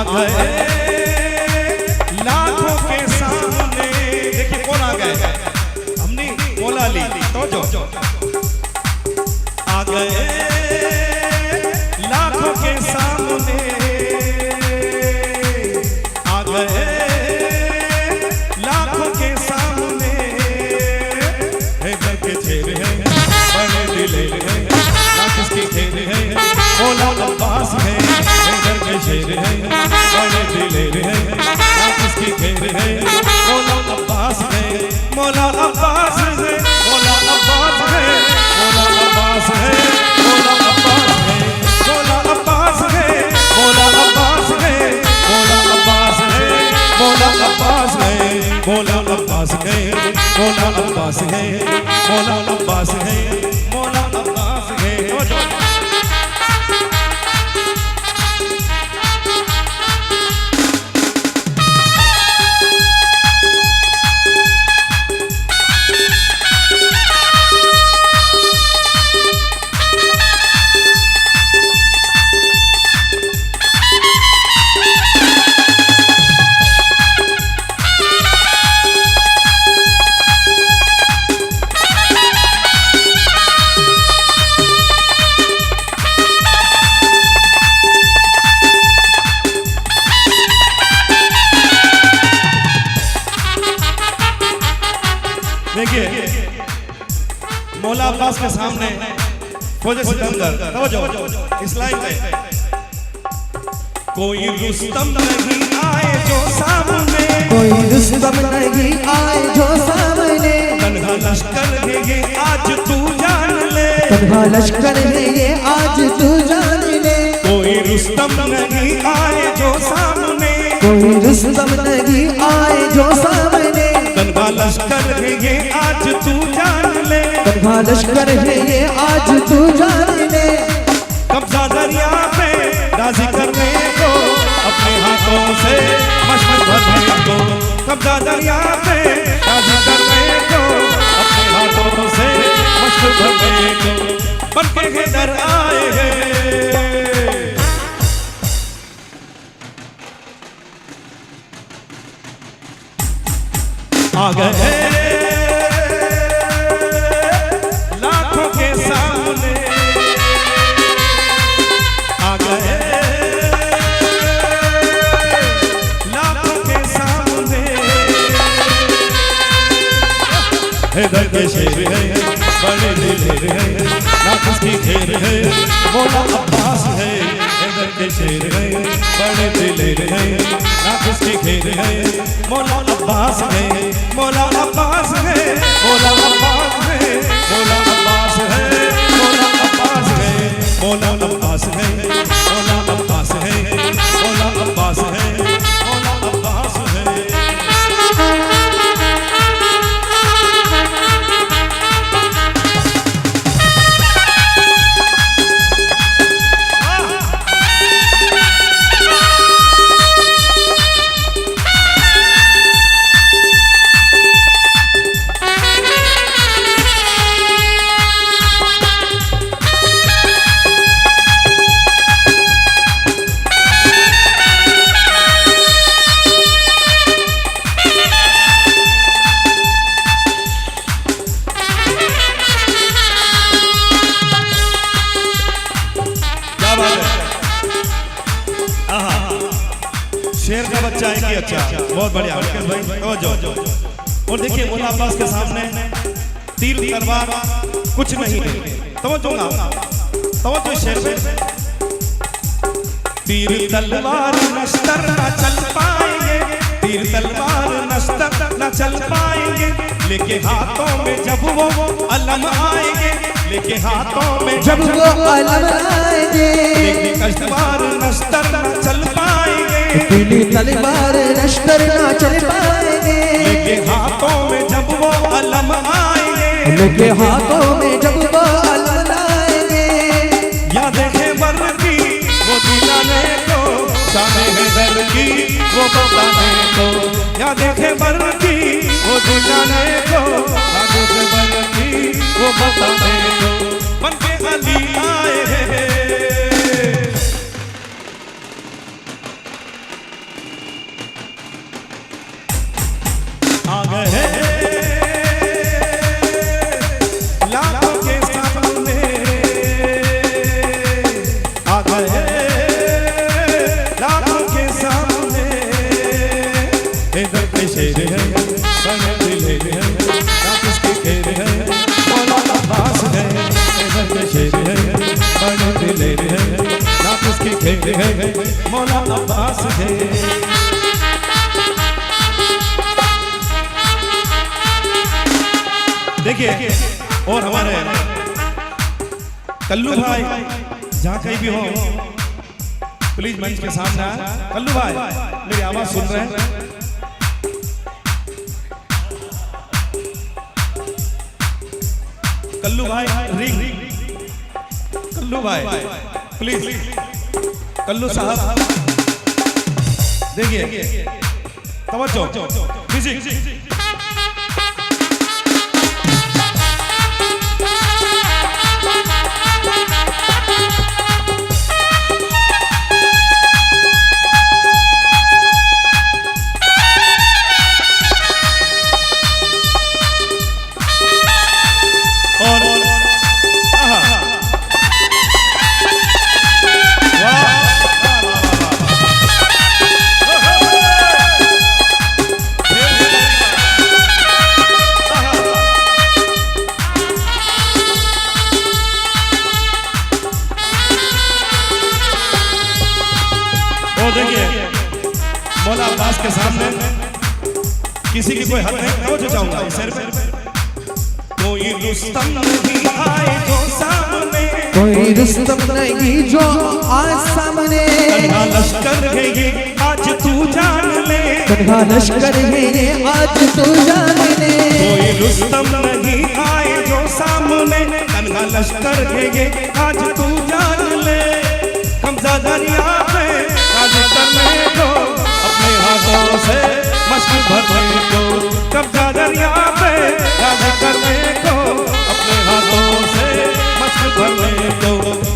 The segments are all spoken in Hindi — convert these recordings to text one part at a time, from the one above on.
गए लाखों के सामने। देखिए कौन आ गए, हमने मौला अली। तो जो आ गए लाखों के सामने, आ गए लाखों के सामने। घर के चेहरे हैं बड़े दिलेर हैं, ना किसकी खेल है मौला अब्बास है। घर के चेहरे हैं बड़े दिलेर हैं, ना किसकी खेल है मौला अब्बास है। मौला अब्बास है, मौला अब्बास है, मौला अब्बास है, मौला अब्बास है, मौला अब्बास है, मौला अब्बास है, मौला अब्बास है, मौला अब्बास है, मौला अब्बास है, मौला अब्बास है, मौला अब्बास है, मौला अब्बास है। देखिए मौला अब्बास के सामने फौज सिकंदर, तवज्जो इस लाइन में। कोई रुस्तम नहीं आए जो सामने, कोई रुस्तम नहीं आए जो सामने। तन्हा लश्कर है ये आज तू जान ले, तन्हा लश्कर है ये आज तू जान ले। कोई रुस्तम नहीं आए जो सामने, कोई रुस्तम नहीं आए जो सामने। तन्हा लश्कर है ये आज तू जान ले, तन्हा लश्कर है ये आज तू जान ले। कब्जा दरिया पे राजी करने को, अपने हाथों से मशहूर भरने को। कब्जा दरिया पे राजी करने को, अपने हाथों से मशहूर भरने को। बनके के दर आए हैं, आ गए लाखों के सामने, आ गए लाखों के सामने। इधर के शेर है बड़े दिलेर है, ना किसकी खेर है मौला अब्बास है। इधर के शेर है बड़े दिलेर है, ना किसकी खेर है मौला अब्बास है। मौला अब्बास है, मौला अब्बास है, मौला अब्बास है, मौला अब्बास है, मौला अब्बास है, मौला अब्बास है, मौला अब्बास है, मौला अब्बास है। शेर का बच्चा है कि अच्छा, बहुत बढ़िया भाई। और देखिए मौला अब्बास के सामने तीर तलवार कुछ नहीं है। तवज्जो शेर में, तीर तलवार नश्तर न चल पाएंगे, तीर तलवार नश्तर न चल पाएंगे। लेके हाथों में जब वो अलम आएंगे, लेके हाथों में जब वो अलम आएंगे। लेके कश्तवार नश्तर न चल पाएंगे, पीली तलवार नश्तर न चल पाएंगे। लेके हाथों में जब वो अलम आएंगे, लेके हाथों में जब वो अलम आएंगे। या देखे वर्दी वो दिलाने को, शान हैदर की वो बताने को। या देखे वर्दी वो दिलाने को, शान हैदर की वो बताने को। बनके अली आए हैं, मौला अब्बास है इधर के शेर है बड़े दिलेर है ना किसकी खेर है मौला अब्बास है। देखिए और हमारे कल्लू भाई जहाँ कहीं भी हो प्लीज मंच के सामने आए। कल्लू भाई मेरी आवाज सुन रहे हैं? कल्लू भाई रिंग कल्लू भाई प्लीज कल्लू साहब देखिए तवज्जो म्यूजिक। मौला अब्बास के सामने किसी की कोई हद नहीं, मैं जो चाहूंगा इस सिर पे कोई रुस्तम नहीं आए जो सामने, कोई रुस्तम नहीं जो आज सामने, तन्हा लश्कर है ये आज तू जान ले, तन्हा लश्कर है ये आज तू जान ले। कोई रुस्तम नहीं आए जो सामने, तन्हा लश्कर है ये आज तू जान ले। कब्जा दरिया पे आज करने को अपने हाथों से मश्क भरने को, कब्जा दरिया पे आज करने को अपने हाथों से मश्क भरने को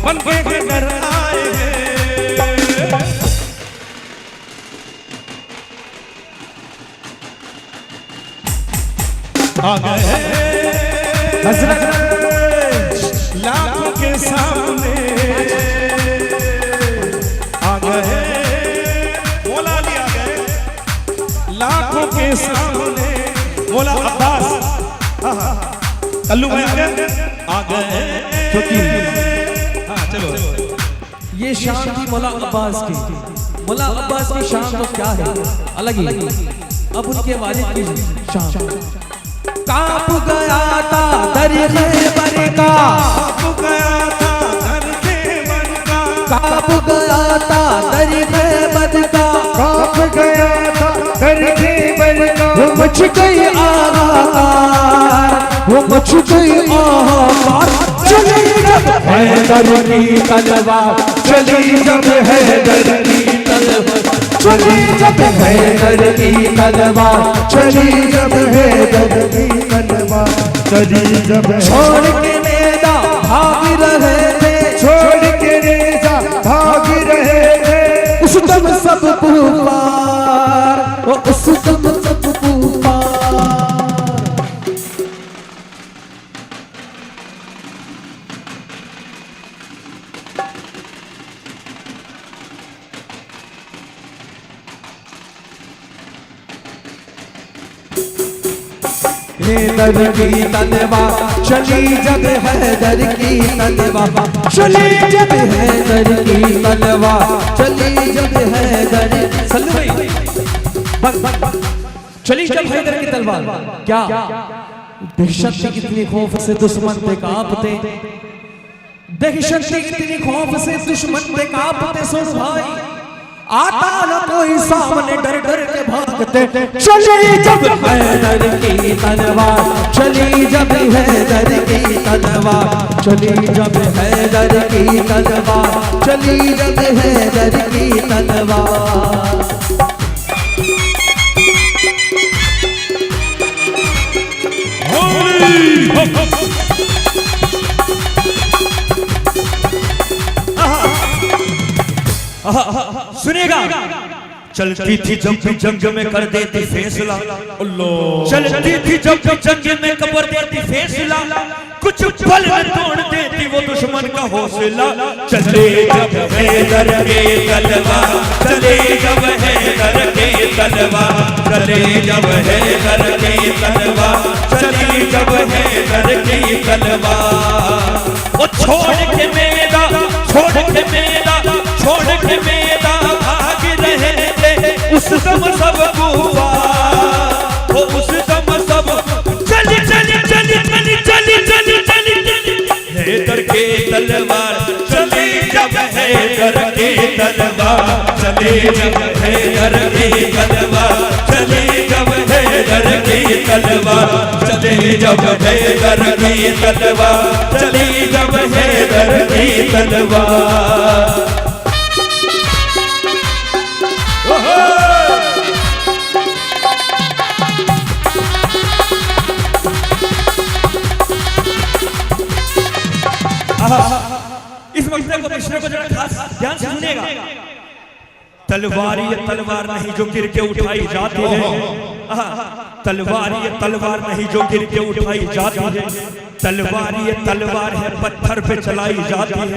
बन के घर आए हैं। आ गए हज़रत लाखों के सामने, आ गए मौला अली, आ गए लाखों के सामने मौला अब्बास। कल्लू भाई आ गए क्योंकि हाँ चलो ये शान थी मौला अब्बास की। मौला अब्बास की शान तो क्या है, अलग ही। अब उनके वालिद की शान। कांप गया था दर खैबर का, कांप गया था दर खैबर का, कांप गया था दर खैबर का, कांप गया था दर खैबर का। वो मच गई आहाकार, वो मच गई आहाकार। चली जब हैदर की तलवार, चली जब हैदर की तलवार, चली जब हैदर की तलवार, चली जब हैदर की तलवार, चली जब छोड़ के नेदा भाग रहे थे, छोड़ के रेजा भाग रहे थे। उस दम सब पुकार, वो उस दम सब पुकार। हैदर की तलवार चली जब हैदर की तलवार, चली जब हैदर की तलवार, चली जब हैदर चली जब हैदर की तलवार। क्या दहशत थी, कितनी खौफ से दुश्मन पे कांपते, दहशत थी कितनी खौफ से दुश्मन पे कांपते। सुन भाई आता न कोई सामने, डर डर के भागते। चली जब हैदर की तलवार, चली जब हैदर की तलवार, चली जब हैदर की तलवार, चली जब हैदर की तलवार। सुनिएगा, चलती थी जब भी जंग में कर देती फैसला, चलती थी जब भी जंग में कर देती फैसला। कुछ पल में तोड़ देती वो दुश्मन का हौसला। चले जब हैदर के तलवार, चले जब हैदर के तलवार, चले जब हैदर के तलवार, चली जब हैदर की तलवार। वो छोड़ के मैदान, छोड़ के मैदान, छोड़ के मैदान भाग रहे थे उस दम सब कुफार, वो उस दम सब चली चली चली चली चली चली चली चली हैदर के तलवार, चली जब हैदर के तलवार, चली जब हैदर की तलवार, चली जब हैदर की तलवार, चली जब हैदर की तलवार, चली जब हैदर की तलवार। इस मसले को पिछले को जरा खास ध्यान से सुनिएगा। तलवार ये तलवार नहीं जो गिर के उठाई जाती है, तलवार ये तलवार नहीं जो गिर के उठाई जाती है, तलवार ये तलवार है पत्थर पे चलाई जाती है,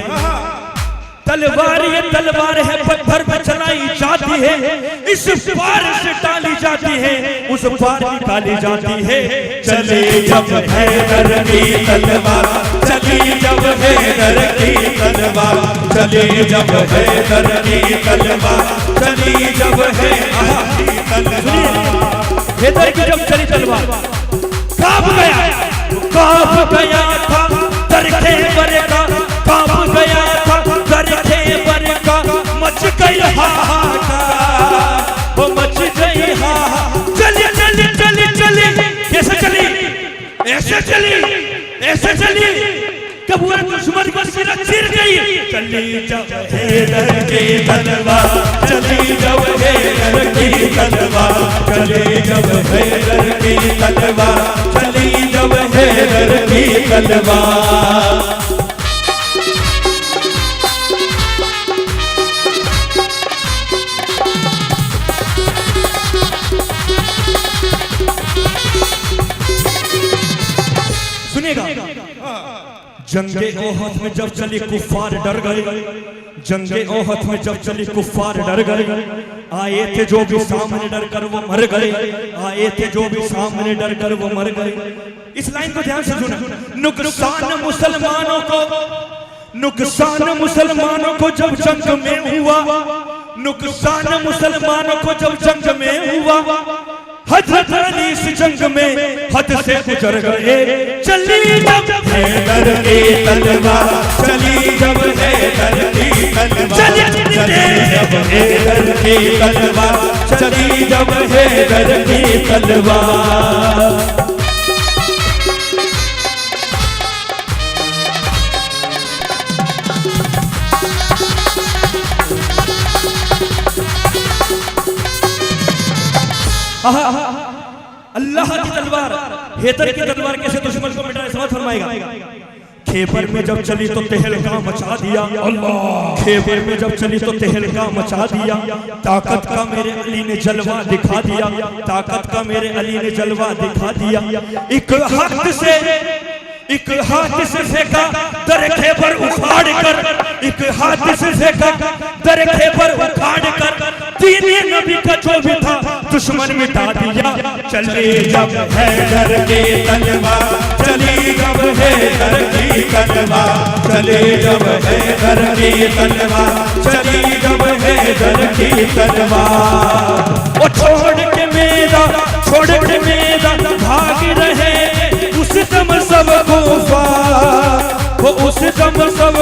तलवार ये तलवार है पत्थर पे चलाई जाती है, इस पार से टाली जाती है, उस पार निकाली जाती है। चले जब हैदर की तलवार, चली जब हैदर की तलवार, चली जब हैदर की तलवार, चली जब हैदर की जब चली तलवार, कांप गया था तरखे पर का, कांप गया था तरखे पर का, मच गई हाहाकार, वो मच गई हाहाकार। चली चली चली चली, कैसे चली, ऐसे चली, ऐसे चली कि पूरे दुश्मन को सिर चिर गई। चली जब हैदर की तलवार, चली जब हैदर की तलवार, चली जब हैदर की तलवार, चली जब हैदर की तलवार। सुनिएगा, जंगे ओहद में जब चली कुफ्फार डर गए, जंगे ओहद में जब चली कुफ्फार डर गए, आए थे जो भी सामने डर कर वो मर गए, आए थे जो भी सामने डर कर वो मर गए। इस लाइन को ध्यान से सुना। नुकसान मुसलमानों को, नुकसान मुसलमानों को जब जंग में हुआ, नुकसान मुसलमानों को जब जंग में हुआ, हजरत अली इस जंग में हद से गुजर गए। चली जब हैदर की तलवार, चली जब हैदर की तलवार, चली जब हैदर की तलवार, चली जब हैदर की तलवार। अल्लाह की तलवार, हैदर की तलवार कैसे दुश्मन को मिटाए, समझ फरमाएगा। खेबर में जब चली तो तहलका मचा दिया, अल्लाह। खेबर में जब चली तो तहलका मचा दिया, ताकत का मेरे अली ने जलवा दिखा दिया, ताकत का मेरे अली ने जलवा दिखा दिया। एक हाथ से फेंका दर खेबर उखाड़ कर, एक हाथ से फेंका दर खेबर उखाड़ कर, दीने नबी का जो भी था दुश्मन मिटा दिया। चली जब हैदर की तलवार, चली जब हैदर की तलवार, चली जब हैदर की तलवार, चली जब हैदर की तलवार। वो छोड़ के मैदान, छोड़ के मैदान भाग रहे उस दम सब कुफार, वो उस दम सब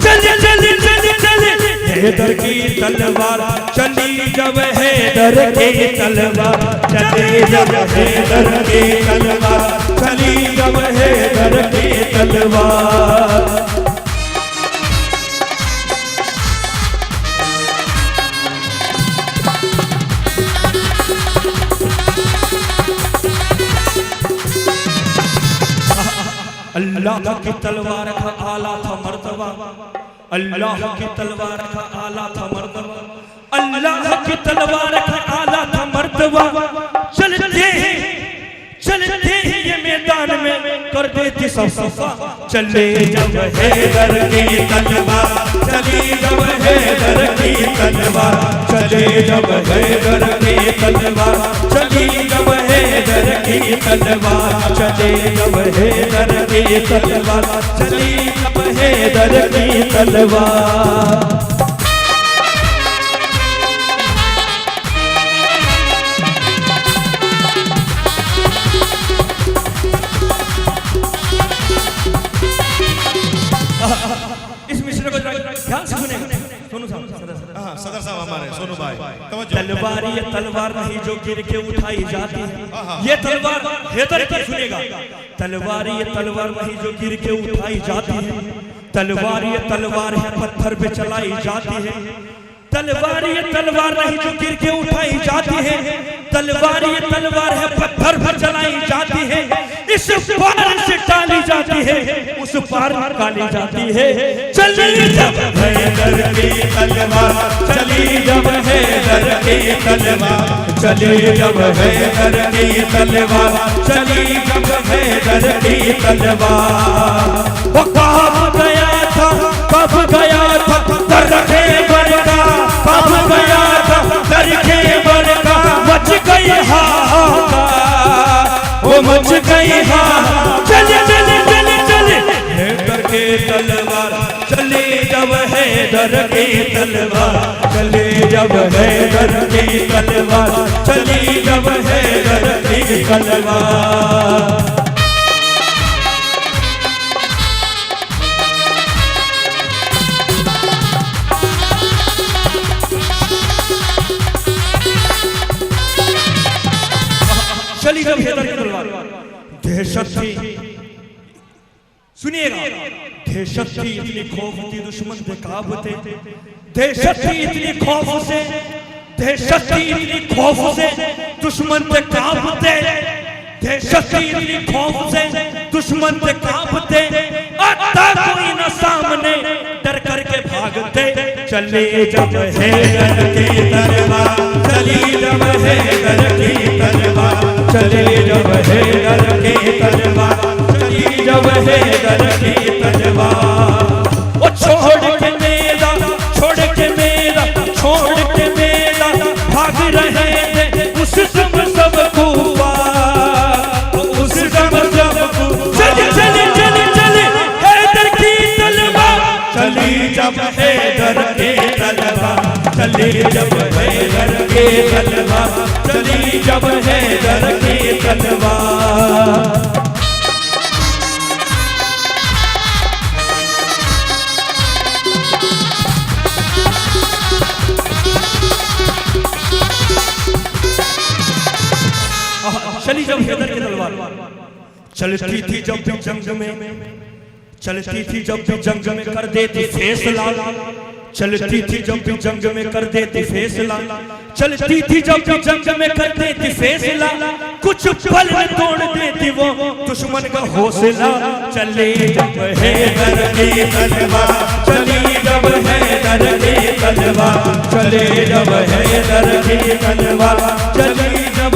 चली चली चली चली हैदर की तलवार, चली जब हैदर की तलवार, चली जब हैदर की तलवार, चली जब हैदर की तलवार। अल्लाह की तलवार का आला था मर्तबा, अल्लाह की तलवार का आला था मर्तबा, अल्लाह की तलवार का आला था मर्तबा। चलते ही ये मैदान में कर देती सब सफा। चले जब हैदर की तलवार, चली जब हैदर की तलवार, चले जब हैदर की तलवार, चली जब हैदर की तलवार, चले जब हैदर की तलवार, चली जब हैदर की तलवार। इस मिश्र को ध्यान से सुने, सोनू साहब, सदर साहब हमारे सोनू भाई, तलवार ये तलवार नहीं जो गिर के उठाई जाती है, ये तलवार हैदर की सुनेगा। तलवार ये तलवार नहीं जो गिर के उठाई जाती है, तलवार ये तलवार है पत्थर पे चलाई जाती है, तलवार ये तलवार नहीं जो गिर के उठाई जाती है, तलवार ये तलवार है पत्थर पर चलाई जाती है, इस पार से टाली जाती है, उस पार निकाली जाती है। चली जब हैदर की तलवार, चली जब हैदर की तलवार, चली जब हैदर की तलवार, चली जब हैदर की तलवार। वो कब गया था, कब गया था दरखे बरका, कब गया था दरखे बरका, मच गई हाहाकार, वो मच गई हाहाकार। चले चले चले चले हैदर की तलवार, चले जब हैदर की तलवार, चले जब हैदर की तलवार, चली जब हैदर की तलवार। चली जब हैदर की तलवार, दहशत थी, सुनिएगा, दहशत थी इतनी खौफ थी दुश्मन थे कांपते, दहशत थी इतनी खौफ से, दहशत थी इतनी खौफ से दुश्मन थे कांपते, दहशत थी इतनी खौफ से दुश्मन थे कांपते, आता कोई न सामने डर करके भागते। चले जब हैदर की तलवार, चली जब हैदर की तलवार, चले जब हैदर की तलवार, चली जब हैदर की तलवार। वो छोड़ के मेरा, छोड़ के मेरा, छोड़ के मेरा भाग रहे थे उस सब सबको पार, उस सब सबको। चले चले चले चले हैदर की तलवार, चली जब हैदर की तलवार, चली जब हैदर की तलवार, चली जब हैदर की तलवार। चली जब हैदर की तलवार, चलती थी जब भी जंग में, चलती थी जब भी जंग में कर देती फैसला, चलती थी जब भी जंग में कर देती फैसला, चलती थी जब भी जंग में कर देती फैसला, कुछ पल में तोड़ देती वो दुश्मन का हौसला। चले जब हैदर की तलवार, चली जब हैदर की तलवार, चले जब हैदर की तलवार, चली जब